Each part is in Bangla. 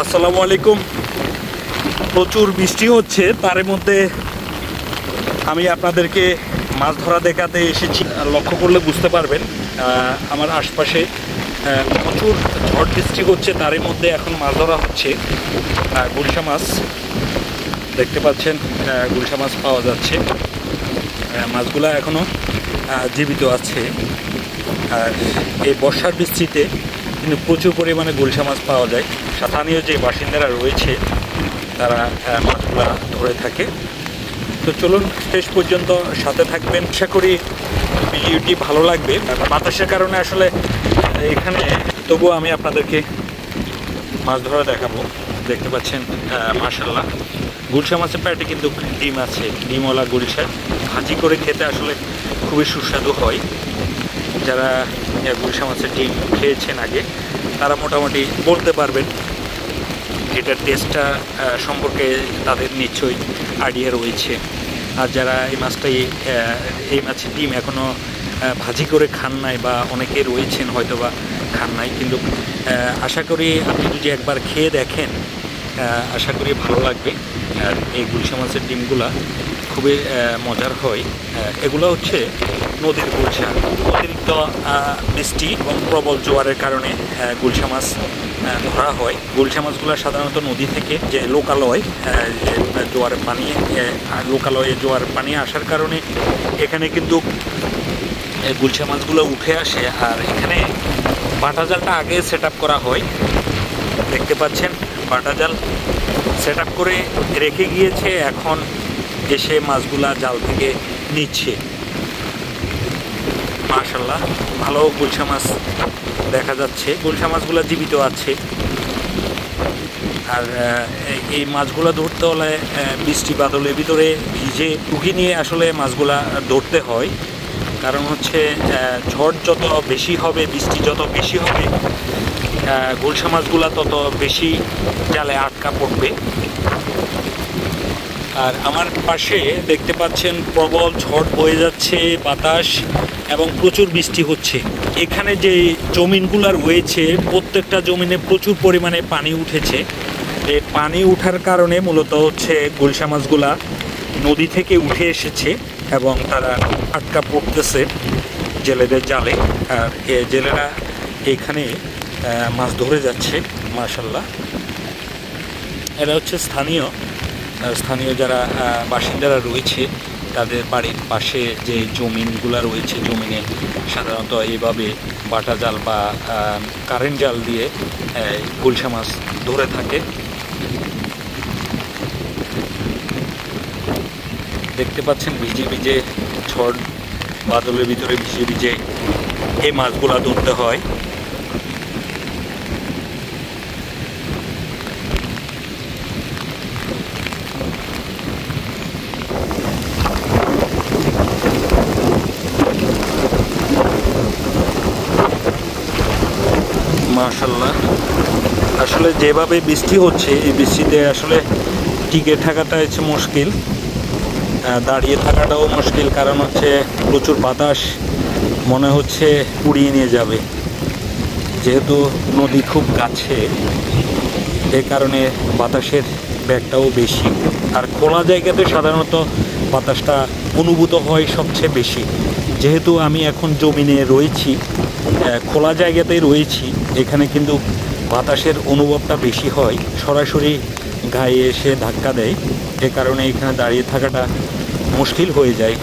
আসসালামু আলাইকুম। প্রচুর বৃষ্টি হচ্ছে, তার মধ্যে আমি আপনাদেরকে মাছ ধরা দেখাতে এসেছি। লক্ষ্য করলে বুঝতে পারবেন আমার আশপাশে প্রচুর ঝড় বৃষ্টি হচ্ছে, তার মধ্যে এখন মাছ ধরা হচ্ছে। গুলশা মাছ দেখতে পাচ্ছেন, গুলশা মাছ পাওয়া যাচ্ছে। মাছগুলা এখনও জীবিত আছে। আর এই বর্ষার বৃষ্টিতে কিন্তু প্রচুর পরিমাণে গুলশা মাছ পাওয়া যায়। স্থানীয় যে বাসিন্দারা রয়েছে তারা মাছগুলা ধরে থাকে। তো চলুন শেষ পর্যন্ত সাথে থাকবেন, আশা করি ভিডিওটি ভালো লাগবে। বাতাসের কারণে আসলে এখানে, তবুও আমি আপনাদেরকে মাছ ধরা দেখাবো। দেখতে পাচ্ছেন মাশাআল্লাহ গুলশা মাছের পেটে কিন্তু ডিম আছে। ডিমওয়ালা গুলশা ভাজি করে খেতে আসলে খুবই সুস্বাদু হয়। যারা গুলশা মাছের ডিম খেয়েছেন আগে, তারা মোটামুটি বলতে পারবেন এটার টেস্টটা সম্পর্কে তাদের নিশ্চয়ই আইডিয়া রয়েছে। আর যারা এই মাছের ডিম এখনও ভাজি করে খান নাই, বা অনেকে রয়েছেন হয়তো বা খান নাই, কিন্তু আশা করি আপনি যদি একবার খেয়ে দেখেন আশা করি ভালো লাগবে। আর এই গুলশা মাছের ডিমগুলা খুবই মজার হয়। এগুলো হচ্ছে নদীর গুলশা। অতিরিক্ত বৃষ্টি এবং প্রবল জোয়ারের কারণে গুলশা মাছ ধরা হয়। গুলশা মাছগুলো সাধারণত নদী থেকে যে লোকালয়, জোয়ারের পানি, লোকালয়ে জোয়ার পানি আসার কারণে এখানে কিন্তু গুলশা মাছগুলো উঠে আসে। আর এখানে বাটা জালটা আগে সেট করা হয়। দেখতে পাচ্ছেন বাটা জাল সেট করে রেখে গিয়েছে, এখন এসে মাছগুলা জাল থেকে নিচ্ছে। মাশাআল্লাহ ভালো গুলশা মাছ দেখা যাচ্ছে। গুলশা মাছগুলো জীবিত আছে। আর এই মাছগুলো ধরতে হলে বৃষ্টি বাদলের ভিতরে ভিজে টুকি নিয়ে আসলে মাছগুলা ধরতে হয়। কারণ হচ্ছে ঝড় যত বেশি হবে, বৃষ্টি যত বেশি হবে, গুলশা মাছগুলা তত বেশি জালে আটকা পড়বে। আর আমার পাশে দেখতে পাচ্ছেন প্রবল ঝড় বয়ে যাচ্ছে, বাতাস এবং প্রচুর বৃষ্টি হচ্ছে। এখানে যে জমিনগুলো রয়েছে প্রত্যেকটা জমিনে প্রচুর পরিমাণে পানি উঠেছে। এই পানি উঠার কারণে মূলত হচ্ছে গুলশা মাছগুলা নদী থেকে উঠে এসেছে এবং তারা আটকা পড়তেছে জেলেদের জালে। আর জেলেরা এখানে মাছ ধরে যাচ্ছে। মাশাআল্লাহ এরা হচ্ছে স্থানীয় যারা বাসিন্দারা রয়েছে, তাদের বাড়ির পাশে যে জমিনগুলো রয়েছে, জমিনে সাধারণত এইভাবে বাটা জাল বা কারেন্ট জাল দিয়ে গুলশা মাছ ধরে থাকে। দেখতে পাচ্ছেন ভিজে ভিজে, ঝড় বাদলের ভিতরে ভিজে ভিজে এই মাছগুলা ধরতে হয়। মাশাআল্লাহ আসলে যেভাবে বৃষ্টি হচ্ছে, এই বৃষ্টিতে আসলে টিকে থাকাটা হচ্ছে মুশকিল, দাঁড়িয়ে থাকাটাও মুশকিল। কারণ হচ্ছে প্রচুর বাতাস, মনে হচ্ছে উড়িয়ে নিয়ে যাবে। যেহেতু নদী খুব কাছে, এ কারণে বাতাসের বেগটাও বেশি। আর খোলা জায়গাতে সাধারণত বাতাসটা অনুভূত হয় সবচেয়ে বেশি। যেহেতু আমি এখন জমিনে রয়েছি, খোলা জায়গাতেই রয়েছি, এখানে কিন্তু বাতাসের অনুভবটা বেশি হয়, সরাসরি গায়ে এসে ধাক্কা দেয়। এ কারণে এখানে দাঁড়িয়ে থাকাটা মুশকিল হয়ে যায়।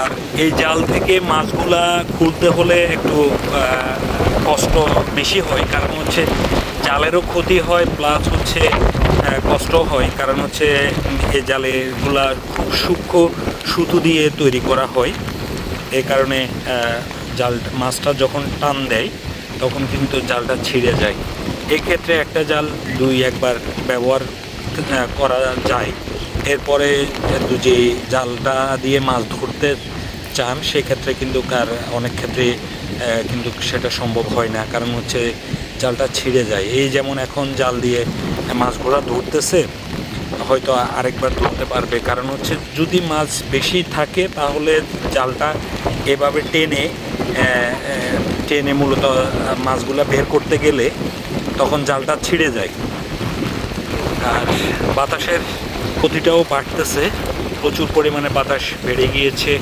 আর এই জাল থেকে মাছগুলা খুলতে হলে একটু কষ্ট বেশি হয়। কারণ হচ্ছে জালেরও ক্ষতি হয়, প্লাস হচ্ছে কষ্ট হয়। কারণ হচ্ছে এই জালেগুলা খুব সূক্ষ্ম সুতো দিয়ে তৈরি করা হয়। এই কারণে মাছটা যখন টান দেয় তখন কিন্তু জালটা ছিঁড়ে যায়। এক্ষেত্রে একটা জাল একবার ব্যবহার করা যায়। এরপরে যে জালটা দিয়ে মাছ ধরতে চান সেক্ষেত্রে কিন্তু অনেক ক্ষেত্রে কিন্তু সেটা সম্ভব হয় না। কারণ হচ্ছে জালটা ছিঁড়ে যায়। এই যেমন এখন জাল দিয়ে মাছগুলা ধরতেছে, হয়তো আরেকবার ধরতে পারবে। কারণ হচ্ছে যদি মাছ বেশি থাকে তাহলে জালটা এভাবে টেনে মূলত মাছগুলা বের করতে গেলে তখন জালটা ছিঁড়ে যায়। আর বাতাসের গতিটাও বাড়তেছে, প্রচুর পরিমাণে বাতাস বেড়ে গিয়েছে,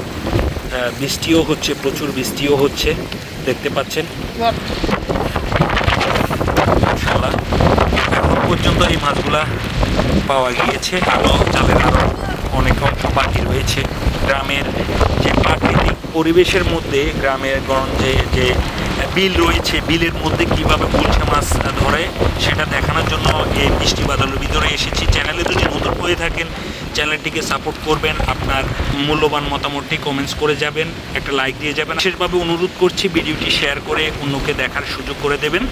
বৃষ্টিও হচ্ছে, প্রচুর বৃষ্টিও হচ্ছে, দেখতে পাচ্ছেন। মাশাআল্লাহ, এখন পর্যন্ত এই মাছগুলা পাওয়া গিয়েছে, আরও জালের আরও অনেক অংশ বাকি রয়েছে। গ্রামের যে প্রাকৃতিক পরিবেশের মধ্যে গ্রামের গঞ্জে যে বিল রয়েছে, বিলের মধ্যে কিভাবে গুলশা মাছ ধরে সেটা দেখানোর জন্য এই বৃষ্টি বাদলের ভিতরে এসেছি। চ্যানেলে যদি নতুন হয়ে থাকেন চ্যানেলটিকে সাপোর্ট করবেন, আপনার মূল্যবান মতামতটি কমেন্টস করে যাবেন, একটা লাইক দিয়ে যাবেন। বিশেষভাবে অনুরোধ করছি ভিডিওটি শেয়ার করে অন্যকে দেখার সুযোগ করে দেবেন।